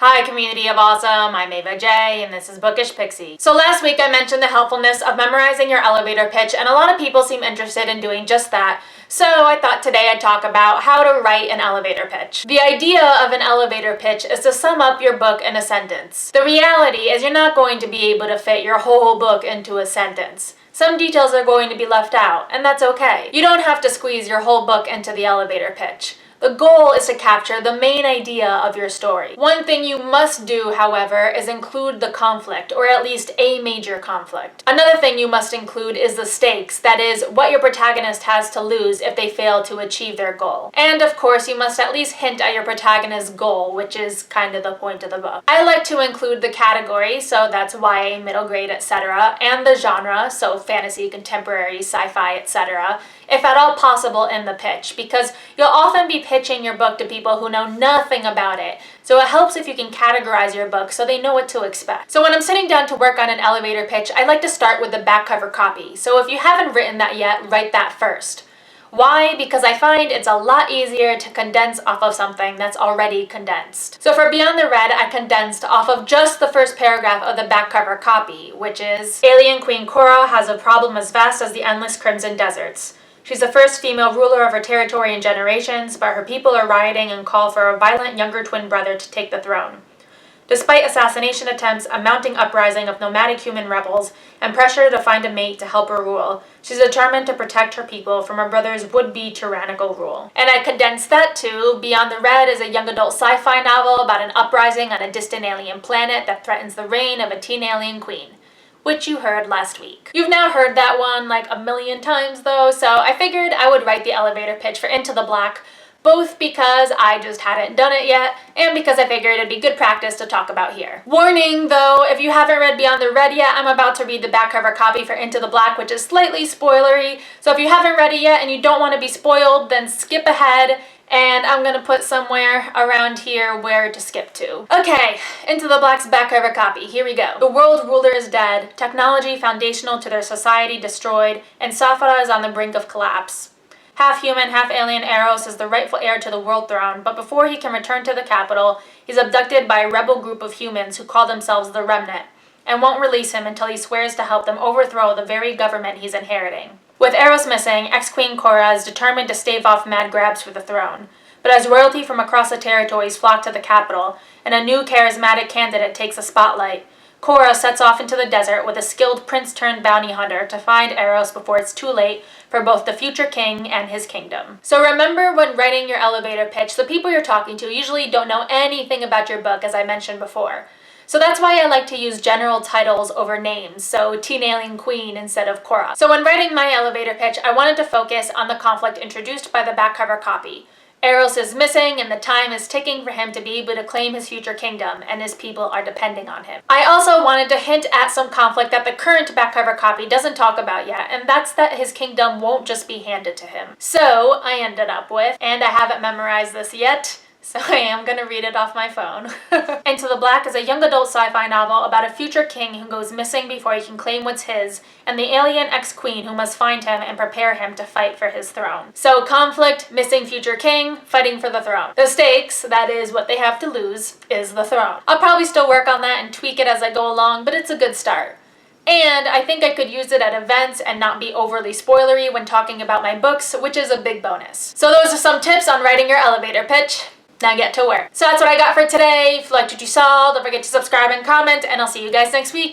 Hi community of awesome, I'm Ava J and this is Bookish Pixie. So last week I mentioned the helpfulness of memorizing your elevator pitch and a lot of people seem interested in doing just that. So I thought today I'd talk about how to write an elevator pitch. The idea of an elevator pitch is to sum up your book in a sentence. The reality is you're not going to be able to fit your whole book into a sentence. Some details are going to be left out, and that's okay. You don't have to squeeze your whole book into the elevator pitch. The goal is to capture the main idea of your story. One thing you must do, however, is include the conflict, or at least a major conflict. Another thing you must include is the stakes, that is, what your protagonist has to lose if they fail to achieve their goal. And of course, you must at least hint at your protagonist's goal, which is kind of the point of the book. I like to include the category, so that's YA, middle grade, etc., and the genre, so fantasy, contemporary, sci-fi, etc., if at all possible in the pitch, because you'll often be pitching your book to people who know nothing about it. So it helps if you can categorize your book so they know what to expect. So when I'm sitting down to work on an elevator pitch, I like to start with the back cover copy. So if you haven't written that yet, write that first. Why? Because I find it's a lot easier to condense off of something that's already condensed. So for Beyond the Red, I condensed off of just the first paragraph of the back cover copy, which is, Alien Queen Korra has a problem as vast as the endless crimson deserts. She's the first female ruler of her territory in generations, but her people are rioting and call for a violent younger twin brother to take the throne. Despite assassination attempts, a mounting uprising of nomadic human rebels, and pressure to find a mate to help her rule, she's determined to protect her people from her brother's would-be tyrannical rule. And I condensed that to Beyond the Red is a young adult sci-fi novel about an uprising on a distant alien planet that threatens the reign of a teen alien queen, which you heard last week. You've now heard that one like a million times though, so I figured I would write the elevator pitch for Into the Black, both because I just hadn't done it yet, and because I figured it'd be good practice to talk about here. Warning though, if you haven't read Beyond the Red yet, I'm about to read the back cover copy for Into the Black, which is slightly spoilery, so if you haven't read it yet and you don't want to be spoiled, then skip ahead, and I'm gonna put somewhere around here where to skip to. Okay, Into the Black's back cover copy, here we go. The world ruler is dead, technology foundational to their society destroyed, and Safara is on the brink of collapse. Half human, half alien Eros is the rightful heir to the world throne, but before he can return to the capital, he's abducted by a rebel group of humans who call themselves the Remnant, and won't release him until he swears to help them overthrow the very government he's inheriting. With Eros missing, ex-Queen Korra is determined to stave off mad grabs for the throne. But as royalty from across the territories flock to the capital, and a new charismatic candidate takes the spotlight, Korra sets off into the desert with a skilled prince-turned-bounty hunter to find Eros before it's too late for both the future king and his kingdom. So remember, when writing your elevator pitch, the people you're talking to usually don't know anything about your book, as I mentioned before. So that's why I like to use general titles over names, so Teen Alien Queen instead of Korra. So when writing my elevator pitch, I wanted to focus on the conflict introduced by the back cover copy. Eros is missing and the time is ticking for him to be able to claim his future kingdom, and his people are depending on him. I also wanted to hint at some conflict that the current back cover copy doesn't talk about yet, and that's that his kingdom won't just be handed to him. So I ended up with, and I haven't memorized this yet, so I am going to read it off my phone. Into the Black is a young adult sci-fi novel about a future king who goes missing before he can claim what's his, and the alien ex-queen who must find him and prepare him to fight for his throne. So conflict, missing future king, fighting for the throne. The stakes, that is what they have to lose, is the throne. I'll probably still work on that and tweak it as I go along, but it's a good start. And I think I could use it at events and not be overly spoilery when talking about my books, which is a big bonus. So those are some tips on writing your elevator pitch. Now get to work. So that's what I got for today. If you liked what you saw, don't forget to subscribe and comment, and I'll see you guys next week.